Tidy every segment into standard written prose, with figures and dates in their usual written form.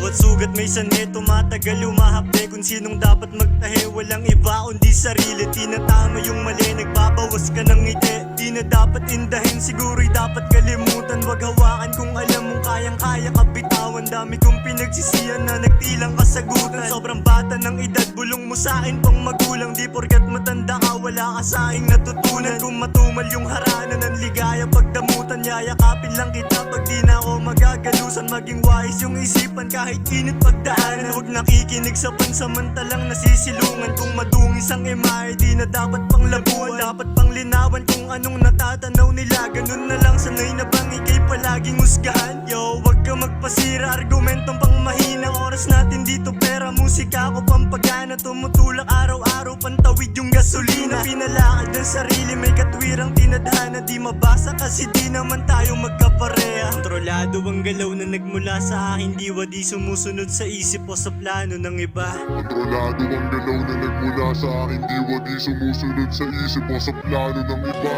Bawat sugat may sane, tumatagal umahapde. Kung sinong dapat magtahe, walang iba kundi sarili. Tinatama yung mali, nagbabawas ka ng ngiti. Di na dapat indahin, siguro'y dapat kalimutan. Wag hawakan kung alam mong kayang-kaya ka bitawan. Dami kong pinagsisihan na nagtilang kasagutan. Sobrang bata ng edad, bulong mo sa'kin pang magulang. Di porkat matanda ka, wala ka sa'king natutunan. Kung matumal yung harana ng ligaya, pagdamutan, yayakapin lang kita pag di na ako magagalusan. Maging wise yung isipan kahit init pagdaanan. Huwag nakikinig sa pansamantalang nasisilungan. Kung madungis ang imahe, di na dapat pang labuan. Dapat pang linawan kung anong natatanaw nila. Ganun na lang, sanay na bang ikay palaging husgahan? Yo, wag ka magpasira, argumentong pang mahina. Oras natin dito, pera, musika ko pampagana. Tumutulak araw-araw, pantawid yung gasolina. Pinalakad ng sarili, may katwirang tinadhana. Di mabasa kasi di naman tayo magkapareha. Kontrolado ang galaw na nagmula sa aking diwa. Di sumusunod sa isip o sa plano ng iba. Kontrolado ang galaw na nagmula sa aking diwa. Di sumusunod sa isip o sa plano ng iba.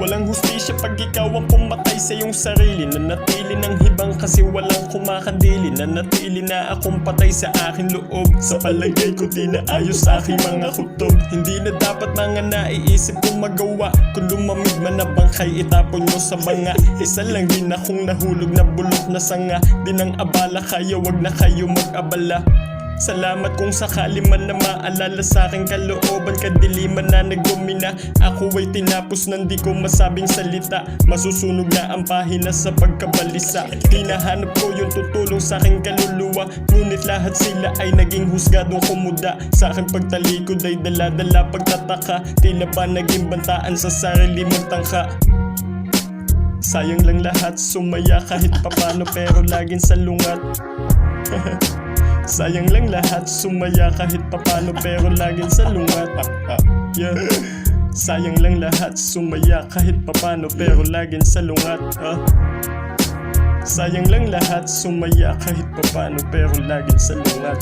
Walang hustisya pag ikaw ang pumatay sa iyong sarili. Nanatili ng hibang kasi walang kumakandili. Nanatili na akong patay sa aking loob. Sa palagay ko di na ayos sa aking mga kutob. Hindi na dapat mga naiisip kong magawa. Kung lumamig man na bangkay, itapon nyo sa banga. Isa lang din akong nahulog na bulok na sanga. Di nang abala kaya wag na kayo mag-abala. Salamat kung sakali man na maalala sa aking kalooban. Kadiliman na nagdomina, ako ay tinapos ng di ko masabing salita. Masusunog na ang pahina sa pagkabalisa. Hinahanap ko yung tutulong sa aking kaluluwa. Ngunit lahat sila ay naging husgadong kumuda. Sa aking pagtalikod ay dala-dala pagtataka. Tila ba naging bantaan sa sarili mong tangka. Sayang lang lahat, sumaya kahit papano pero laging salungat. Sayang lang lahat, sumaya kahit papano pero laging salungat. Yeah. Sayang lang lahat, sumaya kahit papano pero laging salungat. Sayang lang lahat, sumaya kahit papano pero laging salungat.